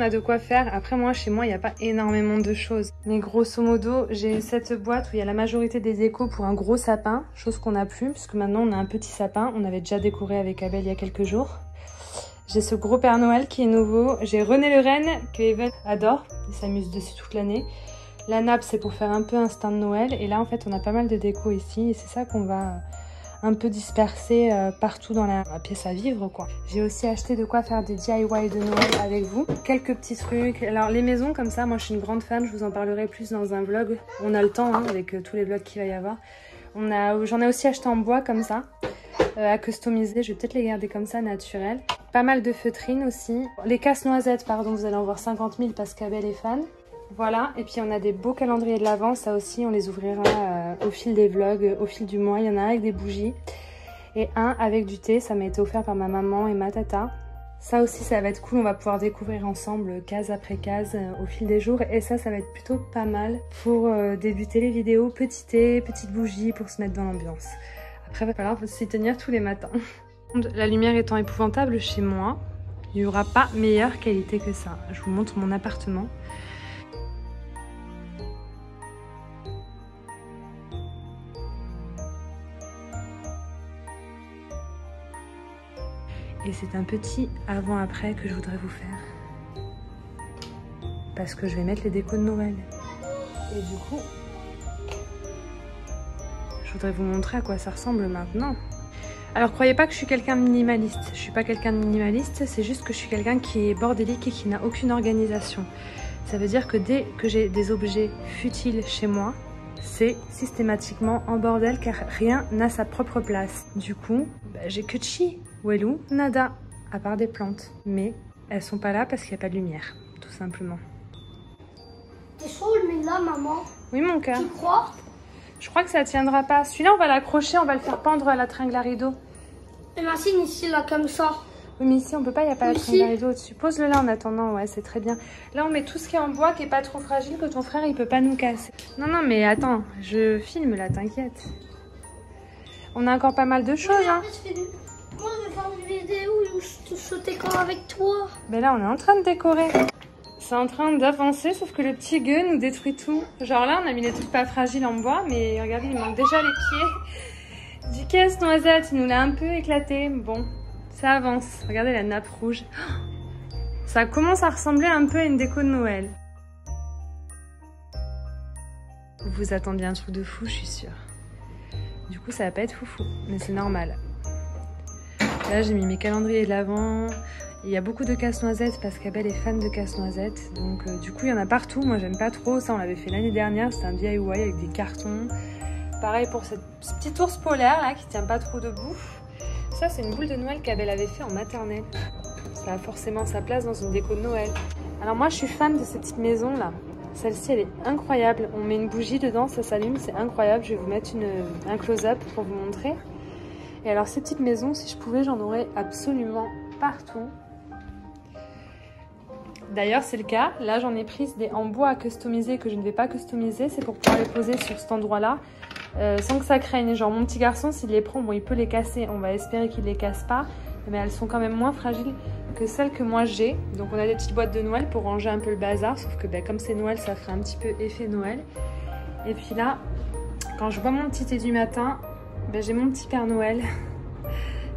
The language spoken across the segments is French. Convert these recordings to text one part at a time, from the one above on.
a de quoi faire. Après moi, chez moi, il n'y a pas énormément de choses. Mais grosso modo, j'ai cette boîte où il y a la majorité des décos pour un gros sapin. Chose qu'on n'a plus, puisque maintenant on a un petit sapin. On avait déjà décoré avec Abel il y a quelques jours. J'ai ce gros Père Noël qui est nouveau. J'ai René le Renne que Even adore. Il s'amuse dessus toute l'année. La nappe, c'est pour faire un peu un stand de Noël. Et là, en fait, on a pas mal de déco ici. Et c'est ça qu'on va un peu disperser partout dans la pièce à vivre, quoi. J'ai aussi acheté de quoi faire des DIY de Noël avec vous. Quelques petits trucs. Alors, les maisons comme ça, moi, je suis une grande fan. Je vous en parlerai plus dans un vlog. On a le temps, hein, avec tous les vlogs qu'il va y avoir. J'en ai aussi acheté en bois comme ça. À customiser, je vais peut-être les garder comme ça, naturelles. Pas mal de feutrines aussi. Les casse-noisettes, pardon, vous allez en voir 50 000 parce qu'Abel est fan. Voilà, et puis on a des beaux calendriers de l'Avent, ça aussi on les ouvrira au fil des vlogs, au fil du mois. Il y en a un avec des bougies et un avec du thé, ça m'a été offert par ma maman et ma tata. Ça aussi ça va être cool, on va pouvoir découvrir ensemble case après case au fil des jours. Et ça va être plutôt pas mal pour débuter les vidéos. Petit thé, petite bougie pour se mettre dans l'ambiance. Après il va falloir s'y tenir tous les matins. La lumière étant épouvantable chez moi, il n'y aura pas meilleure qualité que ça. Je vous montre mon appartement. Et c'est un petit avant-après que je voudrais vous faire. Parce que je vais mettre les décos de Noël. Et du coup, je voudrais vous montrer à quoi ça ressemble maintenant. Alors croyez pas que je suis quelqu'un de minimaliste. Je suis pas quelqu'un de minimaliste, c'est juste que je suis quelqu'un qui est bordélique et qui n'a aucune organisation. Ça veut dire que dès que j'ai des objets futiles chez moi, c'est systématiquement en bordel car rien n'a sa propre place. Du coup, j'ai que chi. Welou, nada, à part des plantes. Mais elles sont pas là parce qu'il n'y a pas de lumière, tout simplement. T'es chaud, le mets là, maman? Oui, mon cœur. Tu crois? Je crois que ça tiendra pas. Celui-là, on va l'accrocher, on va le faire pendre à la tringle à rideau. Et Marcine, ici, là, comme ça. Oui, mais ici, on peut pas, il n'y a pas la tringle à rideau au-dessus. Pose-le là en attendant, ouais, c'est très bien. Là, on met tout ce qui est en bois, qui est pas trop fragile, que ton frère, il peut pas nous casser. Non, non, mais attends, je filme là, t'inquiète. On a encore pas mal de choses, hein. Moi, je vais faire une vidéo où je sautais quand avec toi. Ben là, on est en train de décorer. C'est en train d'avancer, sauf que le petit gueux nous détruit tout. Genre là, on a mis les trucs pas fragiles en bois, mais regardez, il manque déjà les pieds. Du casse-noisette, il nous l'a un peu éclaté. Bon, ça avance. Regardez la nappe rouge. Ça commence à ressembler un peu à une déco de Noël. Vous vous attendiez à un truc de fou, je suis sûre. Du coup, ça va pas être foufou, mais c'est normal. Là, j'ai mis mes calendriers de l'Avent. Il y a beaucoup de casse-noisettes parce qu'Abel est fan de casse-noisettes. Donc, du coup, il y en a partout. Moi, j'aime pas trop. Ça, on l'avait fait l'année dernière. C'était un DIY avec des cartons. Pareil pour ce petit ours polaire là qui tient pas trop debout. Ça, c'est une boule de Noël qu'Abel avait fait en maternelle. Ça a forcément sa place dans une déco de Noël. Alors, moi, je suis fan de ces petites maisons là. Celle-ci, elle est incroyable. On met une bougie dedans, ça s'allume. C'est incroyable. Je vais vous mettre un close-up pour vous montrer. Et alors ces petites maisons, si je pouvais, j'en aurais absolument partout. D'ailleurs c'est le cas, là j'en ai pris des en bois à customiser que je ne vais pas customiser, c'est pour pouvoir les poser sur cet endroit-là sans que ça craigne. Genre mon petit garçon s'il les prend, bon il peut les casser, on va espérer qu'il les casse pas, mais elles sont quand même moins fragiles que celles que moi j'ai. Donc on a des petites boîtes de Noël pour ranger un peu le bazar, sauf que comme c'est Noël ça ferait un petit peu effet Noël. Et puis là, quand je bois mon petit thé du matin, j'ai mon petit Père Noël.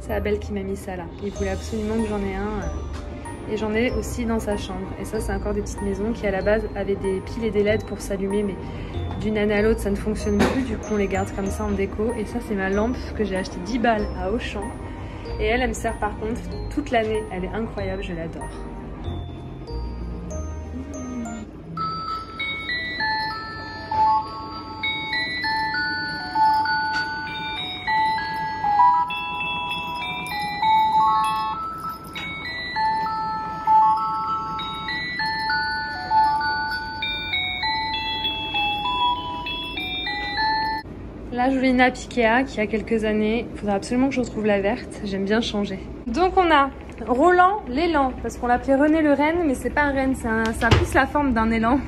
C'est Abel qui m'a mis ça là. Il voulait absolument que j'en ai un. Et j'en ai aussi dans sa chambre. Et ça, c'est encore des petites maisons qui à la base avaient des piles et des LED pour s'allumer. Mais d'une année à l'autre, ça ne fonctionne plus. Du coup, on les garde comme ça en déco. Et ça, c'est ma lampe que j'ai achetée 10 balles à Auchan. Et elle me sert par contre toute l'année. Elle est incroyable, je l'adore. Là, je voulais une nappe Ikea qui a quelques années. Il faudra absolument que je retrouve la verte. J'aime bien changer. Donc, on a Roland l'élan. Parce qu'on l'appelait René le renne, mais c'est pas un renne. Ça a plus la forme d'un élan.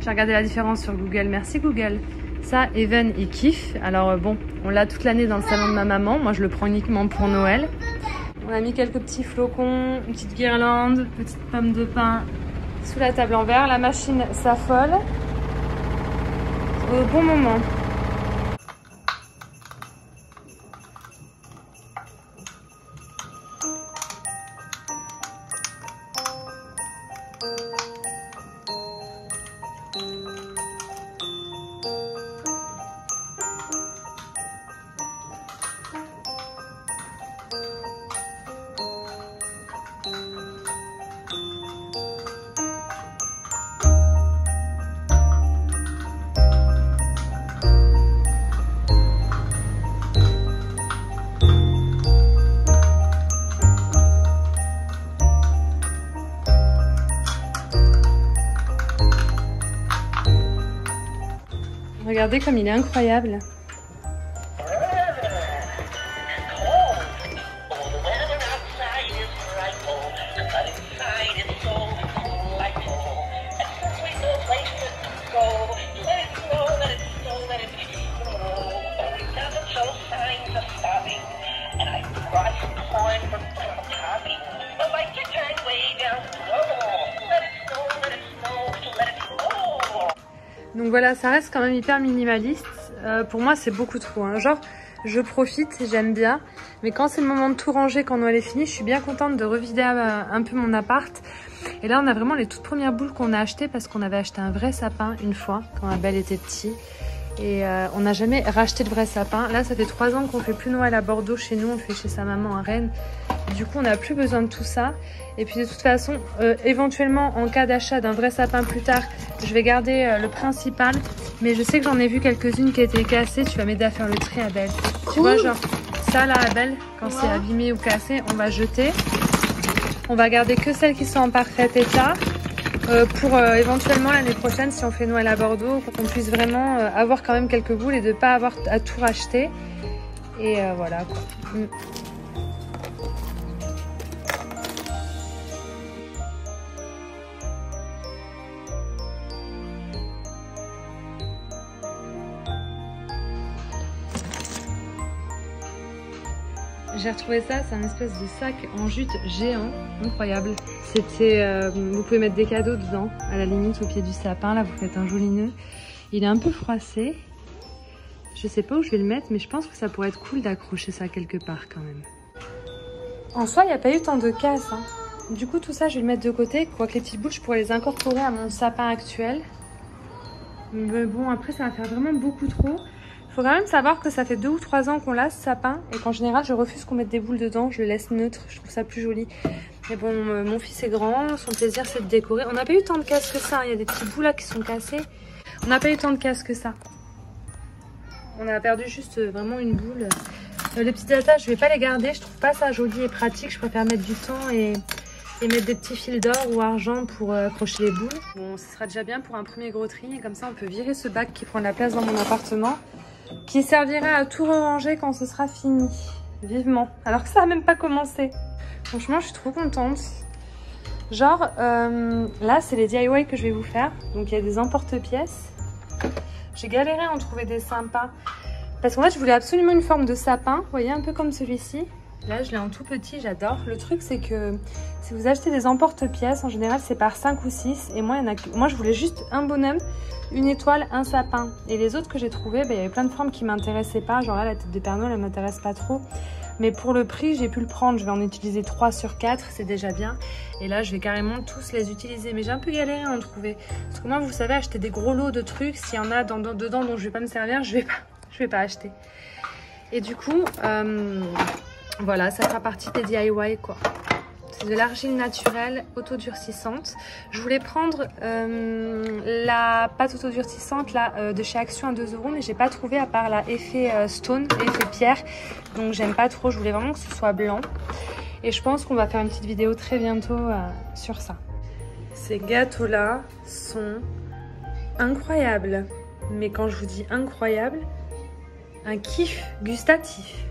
J'ai regardé la différence sur Google. Merci Google. Ça, Even, il kiffe. Alors bon, on l'a toute l'année dans le salon de ma maman. Moi, je le prends uniquement pour Noël. On a mis quelques petits flocons, une petite guirlande, petite pomme de pin sous la table en verre. La machine s'affole au bon moment. Regardez comme il est incroyable. Donc voilà, ça reste quand même hyper minimaliste. Pour moi, c'est beaucoup trop. Hein. Genre, je profite, j'aime bien. Mais quand c'est le moment de tout ranger, quand Noël est fini, je suis bien contente de revider un peu mon appart. Et là, on a vraiment les toutes premières boules qu'on a achetées parce qu'on avait acheté un vrai sapin une fois, quand Abel était petit. Et on n'a jamais racheté de vrai sapin. Là, ça fait 3 ans qu'on fait plus Noël à Bordeaux chez nous. On fait chez sa maman à Rennes. Du coup, on n'a plus besoin de tout ça. Et puis de toute façon, éventuellement, en cas d'achat d'un vrai sapin plus tard, je vais garder le principal. Mais je sais que j'en ai vu quelques-unes qui étaient cassées. Tu vas m'aider à faire le tri, Abel. Cool. Tu vois, genre, ça là, Abel, quand c'est abîmé ou cassé, on va jeter. On va garder que celles qui sont en parfait état. Pour éventuellement l'année prochaine, si on fait Noël à Bordeaux, pour qu'on puisse vraiment avoir quand même quelques boules et de ne pas avoir à tout racheter. Et voilà quoi. J'ai retrouvé ça, c'est un espèce de sac en jute géant, incroyable. C'était, vous pouvez mettre des cadeaux dedans, à la limite au pied du sapin, là vous faites un joli nœud. Il est un peu froissé, je sais pas où je vais le mettre, mais je pense que ça pourrait être cool d'accrocher ça quelque part quand même. En soi, il n'y a pas eu tant de casse, hein. Du coup tout ça je vais le mettre de côté, quoique les petites boules je pourrais les incorporer à mon sapin actuel. Mais bon, après ça va faire vraiment beaucoup trop. Faut quand même savoir que ça fait 2 ou 3 ans qu'on l'a ce sapin et qu'en général je refuse qu'on mette des boules dedans, je le laisse neutre, je trouve ça plus joli. Mais bon, mon fils est grand, son plaisir c'est de décorer. On n'a pas eu tant de casse que ça, il y a des petites boules là qui sont cassées. On n'a pas eu tant de casse que ça. On a perdu juste vraiment une boule. Les petites attaches, je vais pas les garder, je trouve pas ça joli et pratique, je préfère mettre du temps et mettre des petits fils d'or ou argent pour accrocher les boules. Bon, ce sera déjà bien pour un premier gros tri et comme ça on peut virer ce bac qui prend de la place dans mon appartement. Qui servira à tout ranger quand ce sera fini. Vivement. Alors que ça n'a même pas commencé. Franchement, je suis trop contente. Genre, là, c'est les DIY que je vais vous faire. Donc, il y a des emporte-pièces. J'ai galéré à en trouver des sympas. Parce qu'en fait, je voulais absolument une forme de sapin. Vous voyez, un peu comme celui-ci. Là, je l'ai en tout petit, j'adore. Le truc, c'est que si vous achetez des emporte-pièces, en général, c'est par 5 ou 6. Et moi, je voulais juste un bonhomme, une étoile, un sapin. Et les autres que j'ai trouvés, il y avait plein de formes qui ne m'intéressaient pas. Genre là, la tête de Père Noël, elle ne m'intéresse pas trop. Mais pour le prix, j'ai pu le prendre. Je vais en utiliser 3 sur 4, c'est déjà bien. Et là, je vais carrément tous les utiliser. Mais j'ai un peu galéré à en trouver. Parce que moi, vous savez, acheter des gros lots de trucs, s'il y en a dedans dont je ne vais pas me servir, je vais pas acheter. Et du coup, voilà, ça fera partie des DIY quoi. C'est de l'argile naturelle autodurcissante. Je voulais prendre la pâte autodurcissante là, de chez Action à 2 €, mais j'ai pas trouvé à part la effet stone, effet pierre. Donc j'aime pas trop, je voulais vraiment que ce soit blanc. Et je pense qu'on va faire une petite vidéo très bientôt sur ça. Ces gâteaux là sont incroyables. Mais quand je vous dis incroyable, un kiff gustatif.